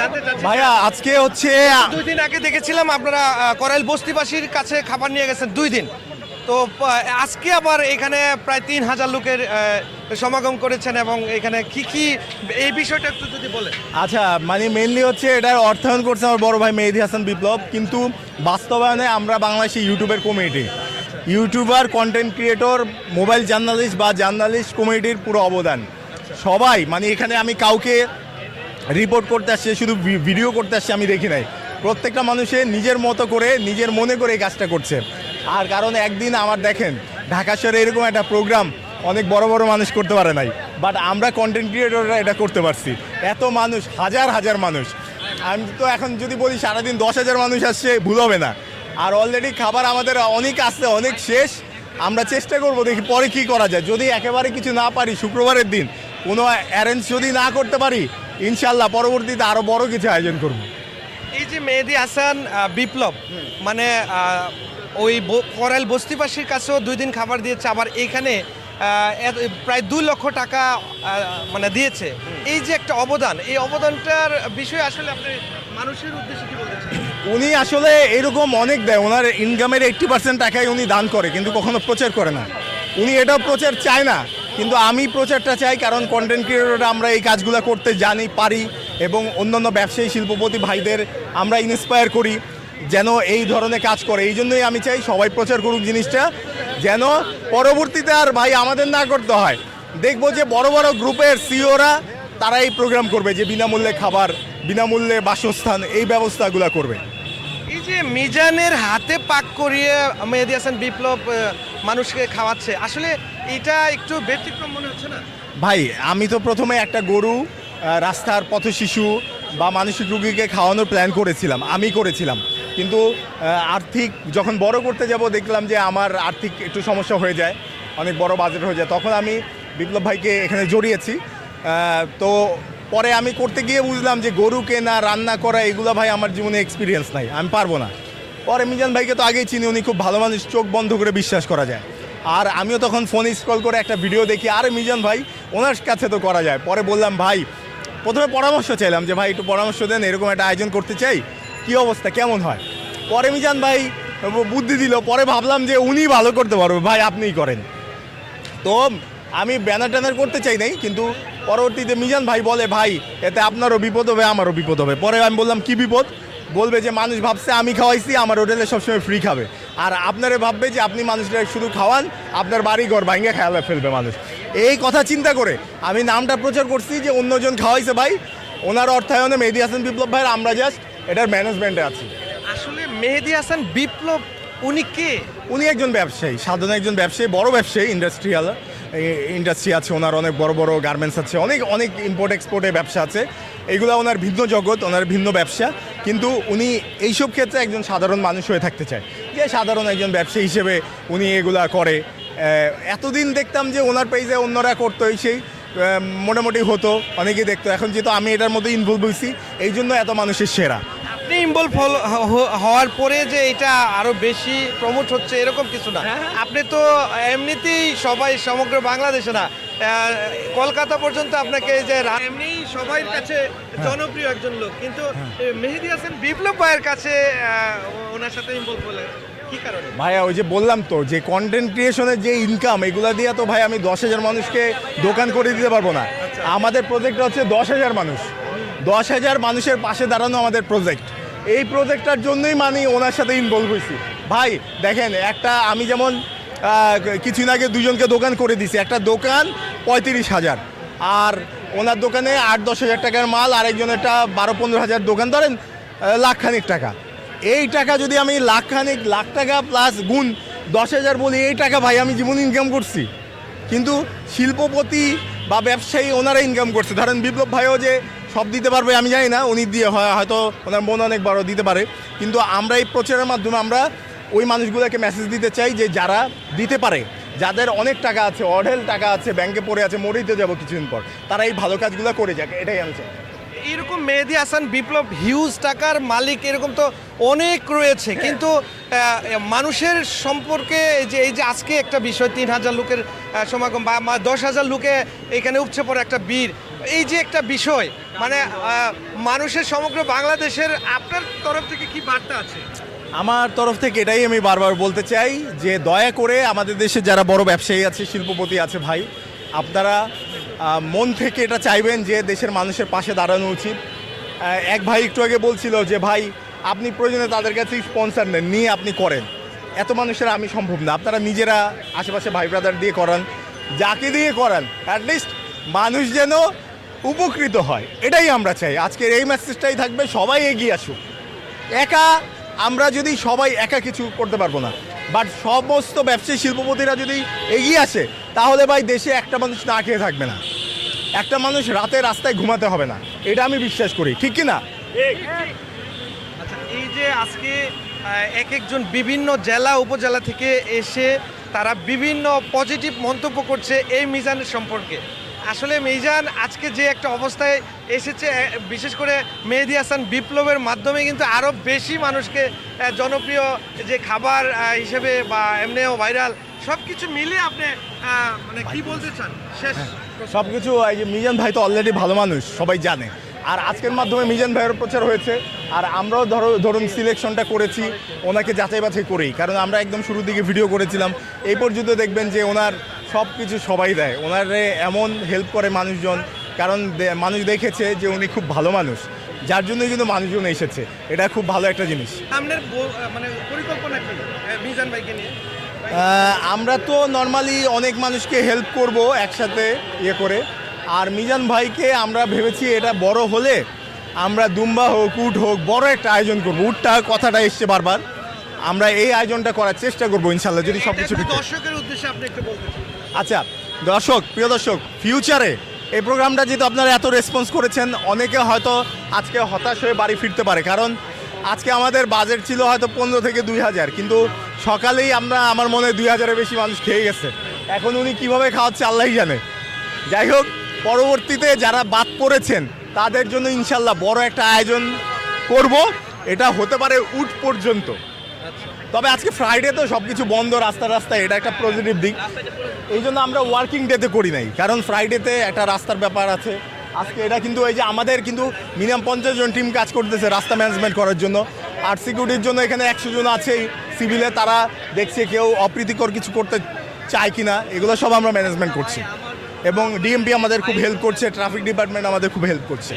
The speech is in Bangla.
জানতে চাচ্ছি ভাইয়া আজকে হচ্ছে 2 দিন আগে দেখেছিলাম আপনারা করাইল বস্তিবাসীর কাছে খাবার নিয়ে গেছেন 2 দিন, তো আজকে আবার এখানে প্রায় 3000 লোকের সমাগম করেছেন এবং এখানে কি কি এই বিষয়টা একটু যদি বলেন। আচ্ছা, মানে মেইনলি হচ্ছে এটার অর্থায়ন করছে আমার বড় ভাই মেহেদী হাসান বিপ্লব, কিন্তু বাস্তবায়নে আমরা বাংলাদেশি ইউটিউবের committee, YouTuber, content creator, mobile journalist বা জার্নালিস্ট কমিটির পুরো অবদান সবাই। মানে এখানে আমি কাউকে রিপোর্ট করতে আসছে, শুধু ভিডিও করতে আসছে আমি দেখি নাই। প্রত্যেকটা মানুষের নিজের মতো করে নিজের মনে করে এই কাজটা করছে। আর কারণ একদিন আমার দেখেন ঢাকা শহরে এরকম একটা প্রোগ্রাম অনেক বড় বড় মানুষ করতে পারে নাই, বাট আমরা কন্টেন্ট ক্রিয়েটররা এটা করতে পারছি। এত মানুষ, হাজার হাজার মানুষ, আমি তো এখন যদি বলি সারাদিন 10,000 মানুষ আসছে ভুল হবে না। আর অলরেডি খাবার আমাদের অনেক আসছে, অনেক শেষ। আমরা চেষ্টা করব দেখি পরে কি করা যায়। যদি একেবারে কিছু না পারি, শুক্রবারের দিন কোনো অ্যারেঞ্জ যদি না করতে পারি, ইনশাল্লাহ পরবর্তীতে আরও বড় কিছু আয়োজন করব। এই যে মেহেদী হাসান বিপ্লব মানে ওই করাইল বস্তিবাসীর কাছেও 2 দিন খাবার দিয়েছে, আবার এখানে প্রায় 2 লক্ষ টাকা মানে দিয়েছে। এই যে একটা অবদান, এই অবদানটার বিষয়ে আসলে আপনি মানুষের উদ্দেশ্যে কি বলতে চান? উনি আসলে এরকম অনেক দেয়, ওনার ইনকামের 80% টাকাই উনি দান করে, কিন্তু কখনো প্রচার করে না। উনি এটাও প্রচার চায় না, কিন্তু আমি প্রচারটা চাই, কারণ কন্টেন্ট ক্রিয়েটররা আমরা এই কাজগুলো করতে জানি, পারি, এবং অন্যান্য ব্যবসায়ী শিল্পপতি ভাইদের আমরা ইন্সপায়ার করি যেন এই ধরনের কাজ করে। এই জন্যই আমি চাই সবাই প্রচার করুক জিনিসটা, যেন পরবর্তীতে আর ভাই আমাদের না করতে হয়। দেখবো যে বড় বড় গ্রুপের সিওরা তারা এই প্রোগ্রাম করবে, যে বিনামূল্যে খাবার, বিনামূল্যে বাসস্থান, এই ব্যবস্থাগুলো করবে। এই যে মিজানের হাতে পাক করিয়ে মেহেদী হাসান বিপ্লব মানুষকে খাওয়াচ্ছে, আসলে এটা একটু ব্যতিক্রম মনে হচ্ছে না? ভাই আমি তো প্রথমে একটা গরু রাস্তার পথশিশু বা মানসিক রোগীকে খাওয়ানোর প্ল্যান করেছিলাম, আমি করেছিলাম, কিন্তু আর্থিক যখন বড় করতে যাব দেখলাম যে আমার আর্থিক একটু সমস্যা হয়ে যায়, অনেক বড় বাজেট হয়ে যায়, তখন আমি বিপ্লব ভাইকে এখানে জড়িয়েছি। তো পরে আমি করতে গিয়ে বুঝলাম যে গরু কেনা, রান্না করা, এগুলো ভাই আমার জীবনে এক্সপিরিয়েন্স নাই, আমি পারবো না। পরে মিজান ভাইকে তো আগেই চিনি, উনি খুব ভালো মানুষ, চোখ বন্ধ করে বিশ্বাস করা যায়। আর আমিও তখন ফোনে স্ক্রল করে একটা ভিডিও দেখি, আরে মিজান ভাই ওনার কাছে তো করা যায়। পরে বললাম ভাই, প্রথমে পরামর্শ চাইলাম যে ভাই একটু পরামর্শ দেন, এরকম একটা আয়োজন করতে চাই, কি অবস্থা, কেমন হয়। পরে মিজান ভাই বুদ্ধি দিল, পরে ভাবলাম যে উনি ভালো করতে পারবে, ভাই আপনিই করেন। তো আমি ব্যানার ট্যানার করতে চাই নাই, কিন্তু পরবর্তীতে মিজান ভাই বলে ভাই এতে আপনারও বিপদ হবে, আমারও বিপদ হবে। পরে আমি বললাম কি বিপদ? বলবে যে মানুষ ভাবছে আমি খাওয়াইছি, আমার হোটেলে সবসময় ফ্রি খাবে, আর আপনারা ভাববে যে আপনি মানুষরা শুধু খাওয়ান, আপনার বাড়ি ঘর ভাঙে খেয়ালে ফেলবে মানুষ। এই কথা চিন্তা করে আমি নামটা প্রচার করছি যে অন্যজন খাওয়াইছে ভাই, ওনার অর্থায়নে মেহেদী হাসান বিপ্লব ভাইয়ের, আমরা জাস্ট এটার ম্যানেজমেন্টে আছি। আসলে মেহেদী হাসান বিপ্লব উনি কে? উনি একজন ব্যবসায়ী, সাধারণ একজন ব্যবসায়ী, বড় ব্যবসায়ী, ইন্ডাস্ট্রি আছে ওনার, অনেক বড় বড় গার্মেন্টস আছে, অনেক অনেক ইম্পোর্ট এক্সপোর্টের ব্যবসা আছে। এগুলো ওনার ভিন্ন জগৎ, ওনার ভিন্ন ব্যবসা, কিন্তু উনি এইসব ক্ষেত্রে একজন সাধারণ মানুষ হয়ে থাকতে চায়, যে সাধারণ একজন ব্যবসায়ী হিসেবে উনি এগুলা করে। এতদিন দেখতাম যে ওনার পেজে অন্যরা করতো, সেই মোটামুটি হতো, অনেকেই দেখতো। এখন যেহেতু আমি এটার মধ্যে ইনভলভ হয়েছি, এই জন্য এত মানুষের সেরা। আপনি ইনভলভ হওয়ার পরে যে এটা আরো বেশি প্রমোট হচ্ছে এরকম কিছু না। আপনি তো এমনিতেই সবাই সমগ্র বাংলাদেশে না, কলকাতা পর্যন্ত আপনাকে যে এমনি সবার কাছে জনপ্রিয় একজন লোক, কিন্তু মেহেদী হাসান বিপ্লব ভাইয়ের কাছে ওনার সাথে ইনভলভ হলে কি কারণে? ভাইয়া ওই যে বললাম তো যে কন্টেন্ট ক্রিয়েশনের যে ইনকাম, এগুলা দিয়ে তো ভাই আমি 10,000 মানুষকে দোকান করে দিতে পারবো না। আমাদের প্রজেক্ট হচ্ছে 10,000 মানুষ, 10,000 মানুষের পাশে দাঁড়ানো আমাদের প্রজেক্ট। এই প্রজেক্টটার জন্যই মানে ওনার সাথে ইনভলভ হয়েছি। ভাই দেখেন, একটা আমি যেমন কিছুদিন আগে 2জনকে দোকান করে দিছি, একটা দোকান 35,000, আর ওনার দোকানে 8-10 হাজার টাকার মাল, আরেকজনেরটা 12-15 হাজার দোকান, ধরেন লাখখানিক টাকা। এই টাকা যদি আমি লাখ টাকা প্লাস গুণ 10,000 বলি, এই টাকা ভাই আমি জীবন ইনকাম করছি। কিন্তু শিল্পপতি বা ব্যবসায়ী ওনারা ইনকাম করছে। ধরেন বিপ্লব ভাইও যে সব দিতে পারবে আমি জানি না, উনি দিয়ে হয়তো ওনার মন অনেক বড় দিতে পারে, কিন্তু আমরা এই প্রচারের মাধ্যমে আমরা ওই মানুষগুলোকে মেসেজ দিতে চাই যে যারা দিতে পারে, যাদের অনেক টাকা আছে, অঢেল টাকা আছে, ব্যাংকে পড়ে আছে, মরিতে যাবো কিছুদিন পর, তারা এই ভালো কাজগুলো করে যাক, এটাই আমি চাই। এরকম মেহেদী হাসান বিপ্লব হিউজ টাকার মালিক এরকম তো অনেক রয়েছে, কিন্তু মানুষের সম্পর্কে এই যে আজকে একটা বিষয়, 3,000 লোকের সমাগম বা 10,000 লোকে এখানে উপচে পড়ে একটা বীর, এই যে একটা বিষয়, মানে মানুষের সমগ্র বাংলাদেশের আপনার তরফ থেকে কি বার্তা আছে? আমার তরফ থেকে এটাই আমি বারবার বলতে চাই যে দয়া করে আমাদের দেশে যারা বড় ব্যবসায়ী আছে, শিল্পপতি আছে ভাই, আপনারা মন থেকে এটা চাইবেন যে দেশের মানুষের পাশে দাঁড়ানো উচিত। এক ভাই একটু আগে বলছিল যে ভাই আপনি প্রয়োজনে তাদের কাছে স্পন্সার নেন, নিয়ে আপনি করেন। এত মানুষের আমি সম্ভব না, আপনারা নিজেরা আশেপাশে ভাই ব্রাদার দিয়ে করান, যাকে দিয়ে করান, অ্যাটলিস্ট মানুষ যেন উপকৃত হয়, এটাই আমরা চাই। আজকের এই মেসেজটাই থাকবে, সবাই এগিয়ে আসুক। একা আমরা যদি সবাই একা কিছু করতে পারবো না, বাট সমস্ত ব্যবসায়ী শিল্পপতিরা যদি এগিয়ে আসে তাহলে ভাই দেশে একটা মানুষ না খেয়ে থাকবে না, একটা মানুষ রাতে রাস্তায় ঘুমাতে হবে না, এটা আমি বিশ্বাস করি, ঠিক কি না? আচ্ছা, এই যে আজকে এক একজন বিভিন্ন জেলা উপজেলা থেকে এসে তারা বিভিন্ন পজিটিভ মন্তব্য করছে এই মিজানের সম্পর্কে, আসলে মিজান আজকে যে একটা অবস্থায় এসেছে, বিশেষ করে মেহেদী হাসান বিপ্লবের মাধ্যমে কিন্তু আরও বেশি মানুষকে জনপ্রিয় যে খাবার হিসেবে বা এমনিও ভাইরাল সব কিছু মিলে আপনি মানে কি বলতে চান শেষ? সব কিছু এই যে মিজান ভাই তো অলরেডি ভালো মানুষ, সবাই জানে। আর আজকের মাধ্যমে মিজান ভাইয়ের প্রচার হয়েছে, আর আমরাও ধরুন সিলেকশনটা করেছি ওনাকে যাচাই বাছাই করেই, কারণ আমরা একদম শুরুর দিকে ভিডিও করেছিলাম। এই পর্যন্ত দেখবেন যে ওনার সব কিছু সবাই দেয়, ওনারে এমন হেল্প করে মানুষজন, কারণ মানুষ দেখেছে যে উনি খুব ভালো মানুষ, যার জন্যই কিন্তু মানুষজন এসেছে। এটা খুব ভালো একটা জিনিস। আপনার মানে পরিকল্পনা কি মিজান ভাইকে নিয়ে? আমরা তো নর্মালি অনেক মানুষকে হেল্প করব একসাথে ইয়ে করে, আর মিজান ভাইকে আমরা ভেবেছি এটা বড় হলে আমরা দুম্বা হোক, উট হোক, বড় একটা আয়োজন করবো। উটটা কথাটা এসছে বারবার, আমরা এই আয়োজনটা করার চেষ্টা করবো ইনশাল্লাহ, যদি সব কিছু দর্শকের উদ্দেশ্যে আপনি একটু বলতে চান। আচ্ছা দর্শক, প্রিয় দর্শক, ফিউচারে এই প্রোগ্রামটা যেহেতু আপনারা এত রেসপন্স করেছেন, অনেকে হয়তো আজকে হতাশ হয়ে বাড়ি ফিরতে পারে, কারণ আজকে আমাদের বাজেট ছিল হয়তো 15 থেকে 2000, কিন্তু সকালেই আমার মনে হয় 2000-এর বেশি মানুষ খেয়ে গেছে। এখন উনি কীভাবে খাওয়াচ্ছে আল্লাহই জানে। যাই হোক, পরবর্তীতে যারা বাদ পড়েছেন তাদের জন্য ইনশাল্লাহ বড় একটা আয়োজন করব, এটা হতে পারে উট পর্যন্ত। তবে আজকে ফ্রাইডে তো সব কিছু বন্ধ, রাস্তায়, এটা একটা পজিটিভ দিক। এই জন্য আমরা ওয়ার্কিং ডেতে করি নাই, কারণ ফ্রাইডেতে একটা রাস্তার ব্যাপার আছে। আজকে এটা কিন্তু এই যে আমাদের কিন্তু মিনিমাম 50 জন টিম কাজ করতেছে রাস্তা ম্যানেজমেন্ট করার জন্য, আর সিকিউরিটির জন্য এখানে 100 জন আছেই সিভিলে, তারা দেখছে কেউ অপ্রীতিকর কিছু করতে চায় কিনা, এগুলো সব আমরা ম্যানেজমেন্ট করছি। এবং ডিএমপি আমাদের খুব হেল্প করছে, ট্রাফিক ডিপার্টমেন্ট আমাদের খুব হেল্প করছে।